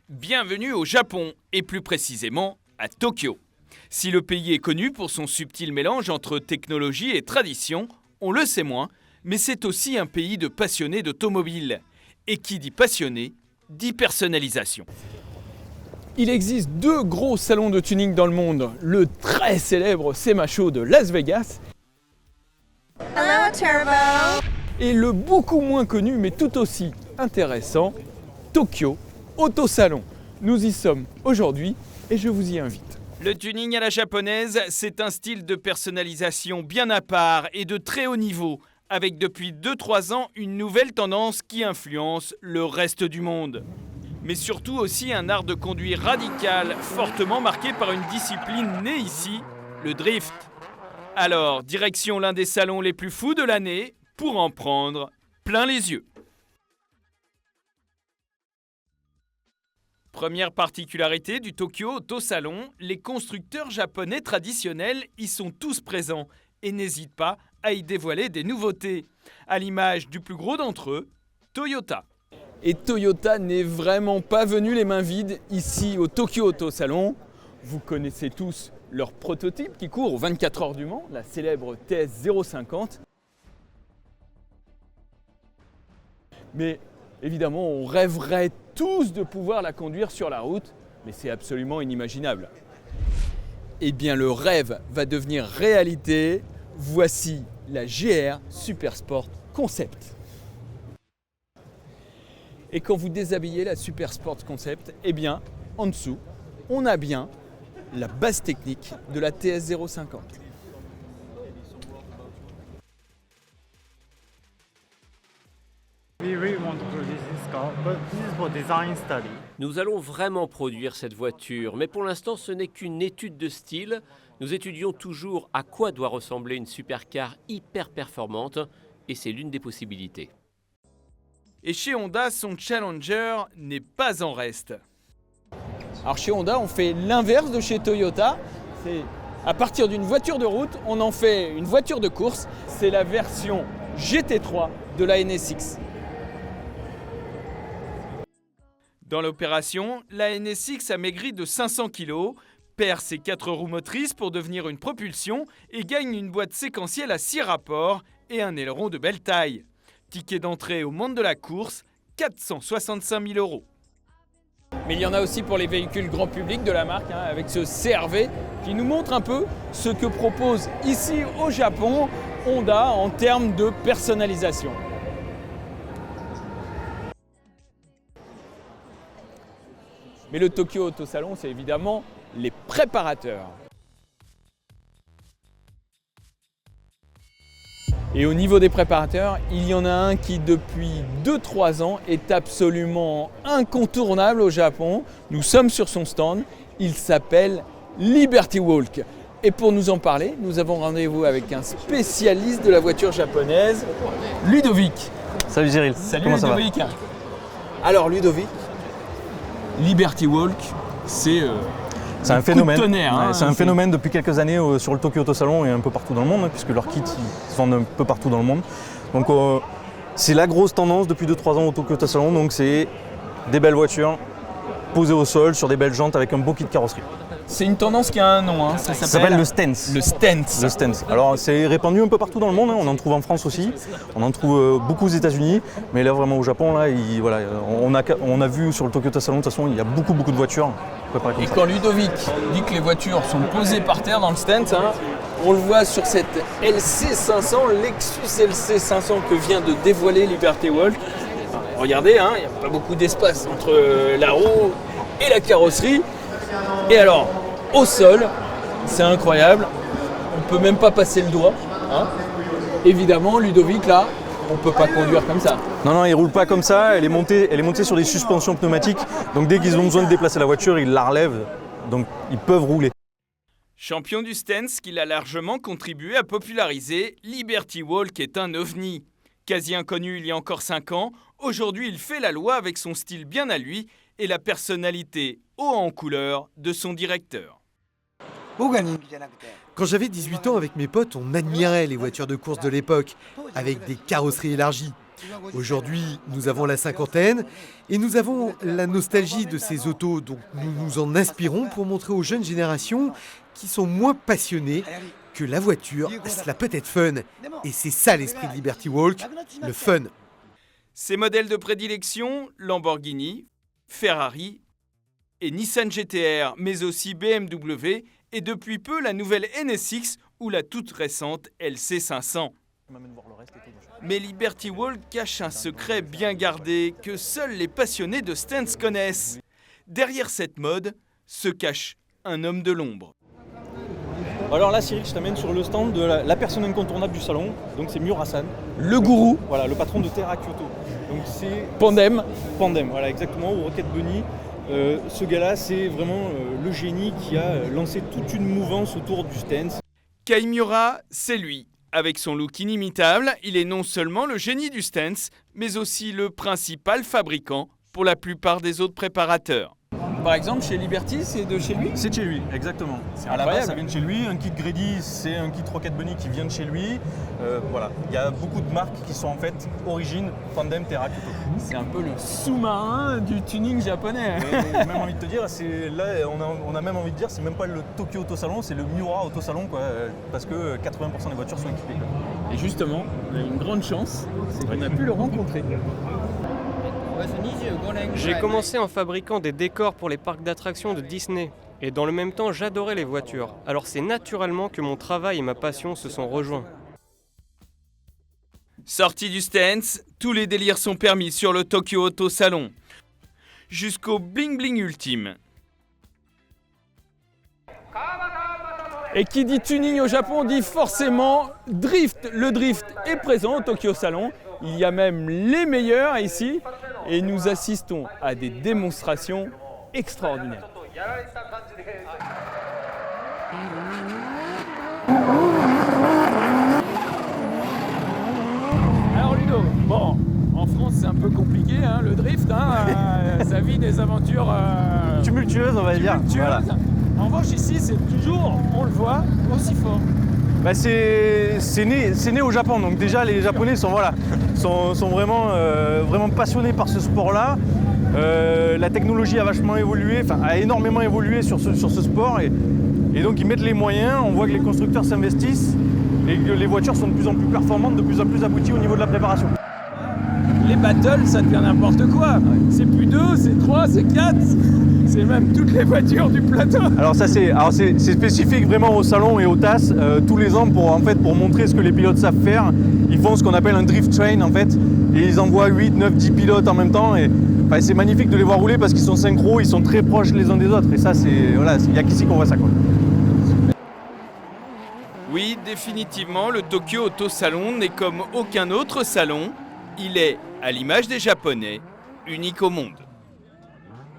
Bienvenue au Japon, et plus précisément à Tokyo. Si le pays est connu pour son subtil mélange entre technologie et tradition, on le sait moins, mais c'est aussi un pays de passionnés d'automobile. Et qui dit passionné, dit personnalisation. Il existe deux gros salons de tuning dans le monde, le très célèbre SEMA Show de Las Vegas. Hello, Turbo. Et le beaucoup moins connu mais tout aussi intéressant, Tokyo Auto Salon. Nous y sommes aujourd'hui et je vous y invite. Le tuning à la japonaise, c'est un style de personnalisation bien à part et de très haut niveau, avec depuis 2-3 ans une nouvelle tendance qui influence le reste du monde. Mais surtout aussi un art de conduire radical, fortement marqué par une discipline née ici, le drift. Alors, direction l'un des salons les plus fous de l'année, pour en prendre plein les yeux. Première particularité du Tokyo Auto Salon, les constructeurs japonais traditionnels y sont tous présents et n'hésitent pas à y dévoiler des nouveautés, à l'image du plus gros d'entre eux, Toyota. Et Toyota n'est vraiment pas venu les mains vides ici au Tokyo Auto Salon. Vous connaissez tous leur prototype qui court aux 24 heures du Mans, la célèbre TS 050. Mais évidemment, on rêverait tous de pouvoir la conduire sur la route, mais c'est absolument inimaginable. Eh bien, le rêve va devenir réalité. Voici la GR Supersport Concept. Et quand vous déshabillez la Supersport Concept, eh bien, en dessous, on a bien la base technique de la TS 050. Nous allons vraiment produire cette voiture, mais pour l'instant ce n'est qu'une étude de style. Nous étudions toujours à quoi doit ressembler une supercar hyper performante, et c'est l'une des possibilités. Et chez Honda, son Challenger n'est pas en reste. Alors chez Honda, on fait l'inverse de chez Toyota. C'est à partir d'une voiture de route, on en fait une voiture de course. C'est la version GT3 de la NSX. Dans l'opération, la NSX a maigri de 500 kg, perd ses 4 roues motrices pour devenir une propulsion et gagne une boîte séquentielle à 6 rapports et un aileron de belle taille. Ticket d'entrée au monde de la course, 465 000 €. Mais il y en a aussi pour les véhicules grand public de la marque, avec ce CR-V qui nous montre un peu ce que propose ici au Japon Honda en termes de personnalisation. Mais le Tokyo Auto Salon, c'est évidemment les préparateurs. Et au niveau des préparateurs, il y en a un qui depuis 2-3 ans est absolument incontournable au Japon. Nous sommes sur son stand, il s'appelle Liberty Walk. Et pour nous en parler, nous avons rendez-vous avec un spécialiste de la voiture japonaise, Ludovic. Salut Cyril. Salut comment Ludovic. ça va? Alors Ludovic, Liberty Walk, c'est un phénomène. Tonnerre, c'est un phénomène depuis quelques années sur le Tokyo Auto Salon et un peu partout dans le monde, puisque leurs kits ils se vendent un peu partout dans le monde. Donc c'est la grosse tendance depuis 2-3 ans au Tokyo Auto Salon, donc c'est des belles voitures posées au sol sur des belles jantes avec un beau kit de carrosserie. C'est une tendance qui a un nom, ça s'appelle le stance. Le stance. Le stance. Alors c'est répandu un peu partout dans le monde, on en trouve en France aussi, on en trouve beaucoup aux États-Unis, mais là vraiment au Japon, là, voilà, on a vu sur le Tokyo Auto Salon, de toute façon il y a beaucoup de voitures. Et quand Ludovic dit que les voitures sont posées par terre dans le stance, on le voit sur cette LC500, Lexus LC500 que vient de dévoiler Liberty Walk. Regardez, il n'y a pas beaucoup d'espace entre la roue et la carrosserie. Et alors, au sol, c'est incroyable, on ne peut même pas passer le doigt. Évidemment, Ludovic, là, on ne peut pas conduire comme ça. Non, il ne roule pas comme ça, elle est montée sur des suspensions pneumatiques, donc dès qu'ils ont besoin de déplacer la voiture, ils la relèvent, donc ils peuvent rouler. Champion du stance qu'il a largement contribué à populariser, Liberty Walk est un ovni. Quasi inconnu il y a encore 5 ans, aujourd'hui il fait la loi avec son style bien à lui et la personnalité haut en couleur de son directeur. Quand j'avais 18 ans avec mes potes, on admirait les voitures de course de l'époque, avec des carrosseries élargies. Aujourd'hui, nous avons la cinquantaine et nous avons la nostalgie de ces autos, donc nous nous en inspirons pour montrer aux jeunes générations qui sont moins passionnées que la voiture, cela peut être fun. Et c'est ça l'esprit de Liberty Walk, le fun. Ses modèles de prédilection, Lamborghini, Ferrari et Nissan GT-R, mais aussi BMW et depuis peu la nouvelle NSX ou la toute récente LC500. Mais Liberty Walk cache un secret bien gardé que seuls les passionnés de stance connaissent. Derrière cette mode se cache un homme de l'ombre. Alors là, Cyril, je t'amène sur le stand de la personne incontournable du salon. Donc c'est Mur Hassan, Le gourou, voilà, le patron de Terra Kyoto. Donc c'est Pandem. Pandem, voilà, exactement, ou Rocket Bunny. Ce gars-là, c'est vraiment le génie qui a lancé toute une mouvance autour du stance. Kei Miura, c'est lui. Avec son look inimitable, il est non seulement le génie du stance, mais aussi le principal fabricant pour la plupart des autres préparateurs. Par exemple, chez Liberty, c'est de chez lui? C'est de chez lui, exactement. C'est À la incroyable. base, ça vient de chez lui. Un kit Grady, c'est un kit Rocket Bunny qui vient de chez lui. Voilà, il y a beaucoup de marques qui sont en fait origine Pandem, Terra Kyoto. C'est un peu le sous-marin du tuning japonais. J'ai même envie de te dire, là, on a même envie de dire, c'est même pas le Tokyo Auto Salon, c'est le Miura Auto Salon, quoi, parce que 80% des voitures sont équipées. Et justement, on a une grande chance, c'est qu'on a pu le rencontrer. J'ai commencé en fabriquant des décors pour les parcs d'attractions de Disney. Et dans le même temps, j'adorais les voitures. Alors c'est naturellement que mon travail et ma passion se sont rejoints. Sorti du stance, tous les délires sont permis sur le Tokyo Auto Salon. Jusqu'au bling bling ultime. Et qui dit tuning au Japon dit forcément drift. Le drift est présent au Tokyo Salon. Il y a même les meilleurs ici. Et nous assistons à des démonstrations extraordinaires. Alors Ludo, bon, en France c'est un peu compliqué, hein, le drift, ça vit des aventures Tumultueuse, on va dire. tumultueuses. Voilà. En revanche ici c'est toujours, on le voit, aussi fort. Bah, c'est né au Japon, donc déjà les Japonais sont vraiment, vraiment passionnés par ce sport-là. La technologie a vachement évolué, a énormément évolué sur ce sport et donc ils mettent les moyens. On voit que les constructeurs s'investissent et que les voitures sont de plus en plus performantes, de plus en plus abouties au niveau de la préparation. Les battles ça devient n'importe quoi. C'est plus 2, c'est 3, c'est 4. C'est même toutes les voitures du plateau. Alors c'est spécifique vraiment au salon et au TAS. Tous les ans pour montrer ce que les pilotes savent faire, ils font ce qu'on appelle un drift train en fait. Et ils envoient 8, 9, 10 pilotes en même temps. Et c'est magnifique de les voir rouler parce qu'ils sont synchro, ils sont très proches les uns des autres. Et ça il n'y a qu'ici qu'on voit ça, quoi. Oui, définitivement, le Tokyo Auto Salon n'est comme aucun autre salon. Il est, à l'image des Japonais, unique au monde.